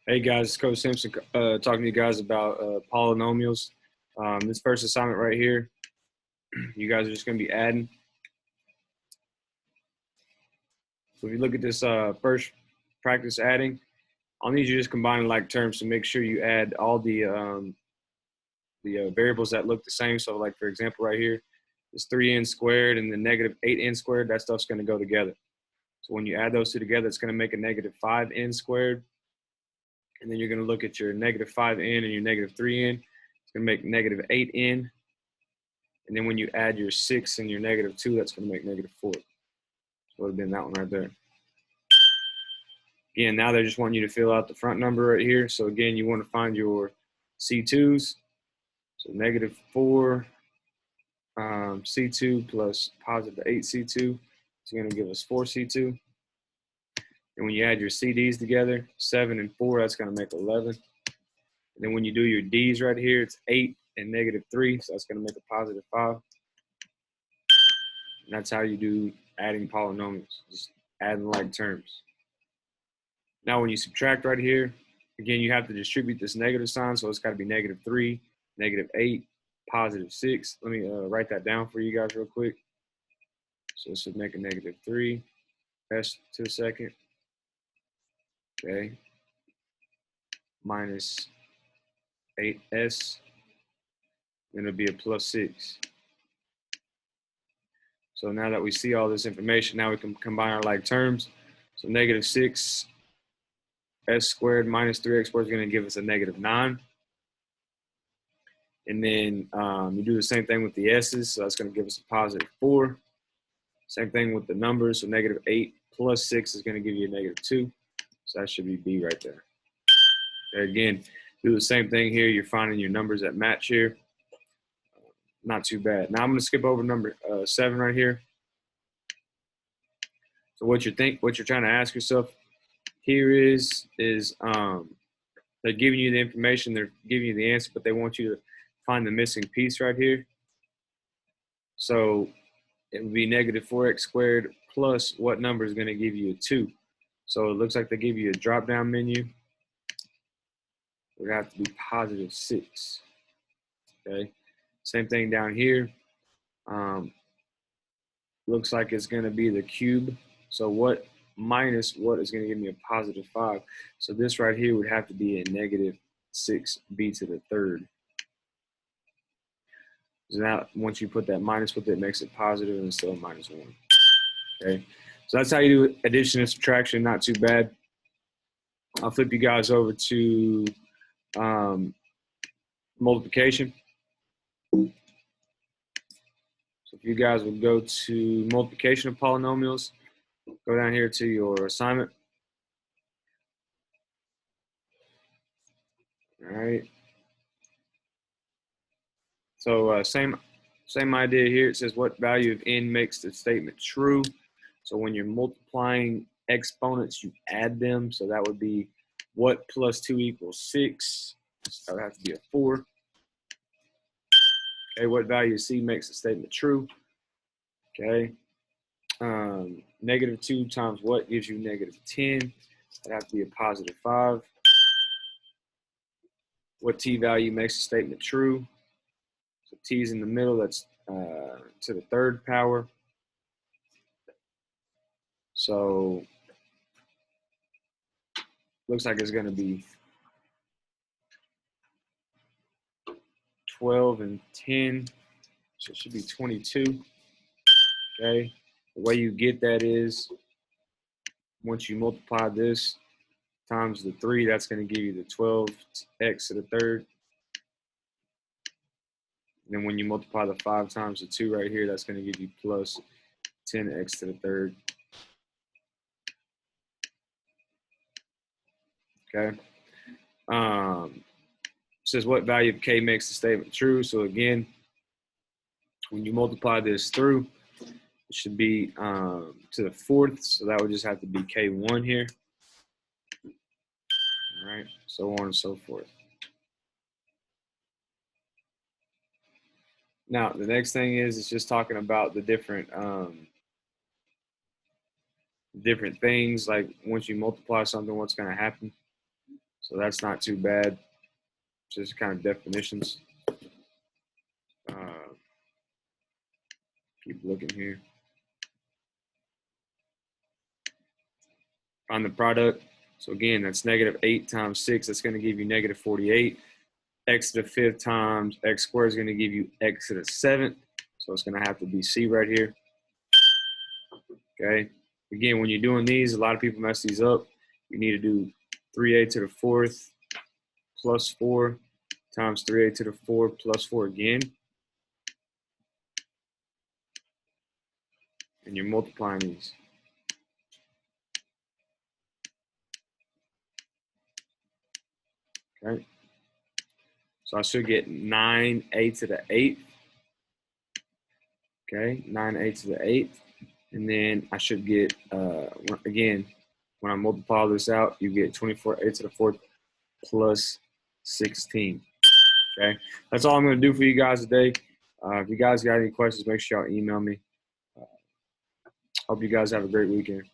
Hey guys, it's Coach Simpson talking to you guys about polynomials. This first assignment right here, you guys are just going to be adding. So if you look at this first practice adding, I'll need you to just combine like terms to make sure you add all the variables that look the same. So like for example right here, it's 3n squared and the negative 8n squared. That stuff's going to go together. So when you add those two together, it's going to make a negative 5n squared. And then you're going to look at your negative 5n and your negative 3n. It's going to make negative 8n. And then when you add your 6 and your negative 2, that's going to make negative 4. So it would have been that one right there. Again, now they just want you to fill out the front number right here. So again, you want to find your C2s. So negative 4 C2 plus positive 8 C2 is going to give us 4 C2. And when you add your CDs together, 7 and 4, that's going to make 11. And then when you do your D's right here, it's 8 and negative 3. So that's going to make a positive 5. And that's how you do adding polynomials, just adding like terms. Now when you subtract right here, again, you have to distribute this negative sign, so it's got to be negative 3, negative 8, positive 6. Let me write that down for you guys real quick. So this would make a negative 3, s to the second, okay, minus 8s, then it'll be a plus 6. So now that we see all this information, now we can combine our like terms. So negative 6 s squared minus 3x squared is going to give us a negative 9. And then you do the same thing with the s's, so that's going to give us a positive 4. Same thing with the numbers, so negative 8 plus 6 is going to give you a negative 2. So that should be B right there. Okay, again, do the same thing here. You're finding your numbers that match here. Not too bad. Now I'm going to skip over number 7 right here. So what you're trying to ask yourself here is they're giving you the information, they're giving you the answer, but they want you to find the missing piece right here. So it would be negative 4x squared plus what number is going to give you a 2. So it looks like they give you a drop-down menu. It would have to be positive 6. Okay. Same thing down here. Looks like it's going to be the cube. So what minus what is going to give me a positive 5. So this right here would have to be a negative 6b to the third. So now once you put that minus with it, makes it positive and still minus 1. Okay, so that's how you do addition and subtraction. Not too bad. I'll flip you guys over to multiplication. So if you guys would go to multiplication of polynomials, go down here to your assignment. All right. So same idea here. It says what value of n makes the statement true. So when you're multiplying exponents, you add them. So that would be what plus 2 equals 6. That would have to be a 4. Okay, what value of c makes the statement true? Okay. Negative 2 times what gives you negative 10? That'd have to be a positive 5. What t value makes the statement true? So t is in the middle, that's to the third power. So looks like it's going to be 12 and 10. So it should be 22. Okay. The way you get that is once you multiply this times the 3, that's going to give you the 12x to the third. And then when you multiply the 5 times the 2 right here, that's going to give you plus 10x to the third. Okay. Says what value of k makes the statement true. So again, when you multiply this through, it should be to the fourth. So that would just have to be k1 here. All right, so on and so forth. Now, the next thing is it's just talking about the different things, like once you multiply something, what's going to happen. So that's not too bad. Just kind of definitions. Keep looking here. On the product, so again, that's -8 times 6. That's going to give you -48. X to the 5th times x squared is going to give you x to the 7th. So it's going to have to be C right here. Okay. Again, when you're doing these, a lot of people mess these up. You need to do 3a to the 4th plus 4 times 3a to the 4 plus 4 again. And you're multiplying these. Okay. So I should get 9a to the 8th. Okay, 9a to the 8th. And then I should get, again, when I multiply this out, you get 24a to the 4th plus 16. Okay, that's all I'm going to do for you guys today. If you guys got any questions, make sure y'all email me. Hope you guys have a great weekend.